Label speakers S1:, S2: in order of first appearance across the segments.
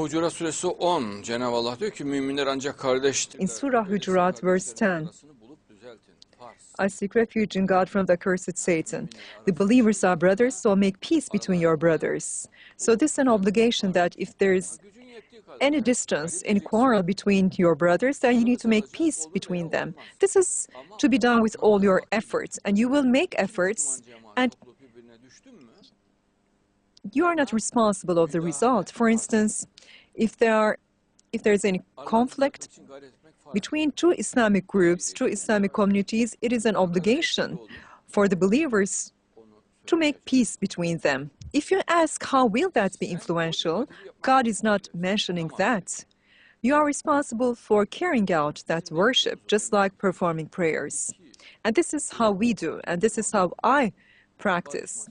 S1: Hucurat suresi 10, Cenab-ı Allah diyor ki müminler ancak kardeştir.
S2: In Surah Hujurat, verse 10, I seek refuge in God from the accursed Satan. The believers are brothers, so make peace between your brothers. So this is an obligation that if there's any distance, any quarrel between your brothers, then you need to make peace between them. This is to be done with all your efforts, and you will make efforts, and you are not responsible of the result. For instance, if there's any conflict between two Islamic groups, two Islamic communities, it is an obligation for the believers to make peace between them. If you ask how will that be influential, God is not mentioning that. You are responsible for carrying out that worship, just like performing prayers. And this is how we do, and this is how I practice.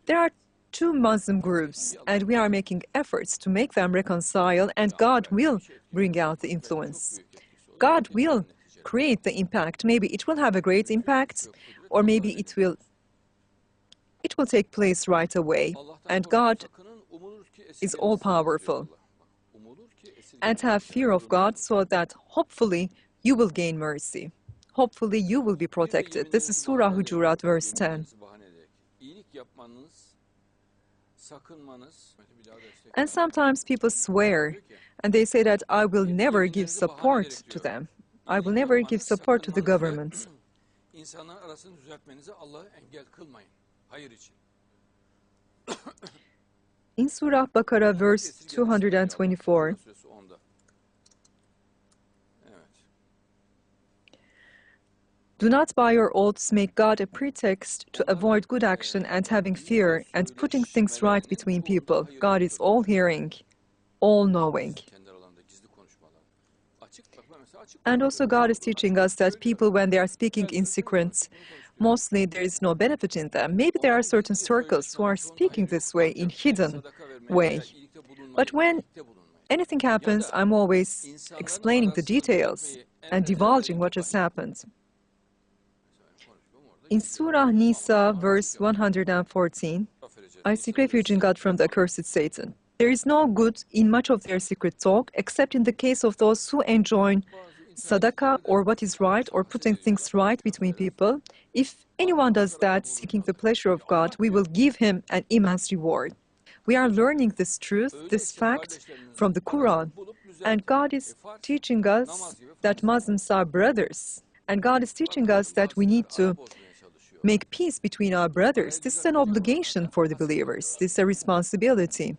S2: There are two Muslim groups, and we are making efforts to make them reconcile, and God will bring out the influence. God will create the impact. Maybe it will have a great impact, or maybe it will take place right away. And God is all-powerful. And have fear of God so that hopefully you will gain mercy. Hopefully you will be protected. This is Surah Hujurat, verse 10. And sometimes people swear, and they say that I will never give support to them. I will never give support to the government. In Surah Bakara, verse 224, do not by your oaths make God a pretext to avoid good action and having fear and putting things right between people. God is all-hearing, all-knowing. And also God is teaching us that people, when they are speaking in secret, mostly there is no benefit in them. Maybe there are certain circles who are speaking this way in hidden way. But when anything happens, I'm always explaining the details and divulging what has happened. In Surah Nisa, verse 114, I seek refuge in God from the accursed Satan. There is no good in much of their secret talk, except in the case of those who enjoin sadaqah, or what is right, or putting things right between people. If anyone does that, seeking the pleasure of God, we will give him an immense reward. We are learning this truth, this fact, from the Quran. And God is teaching us that Muslims are brothers. And God is teaching us that we need to make peace between our brothers. This is an obligation for the believers. This is a responsibility.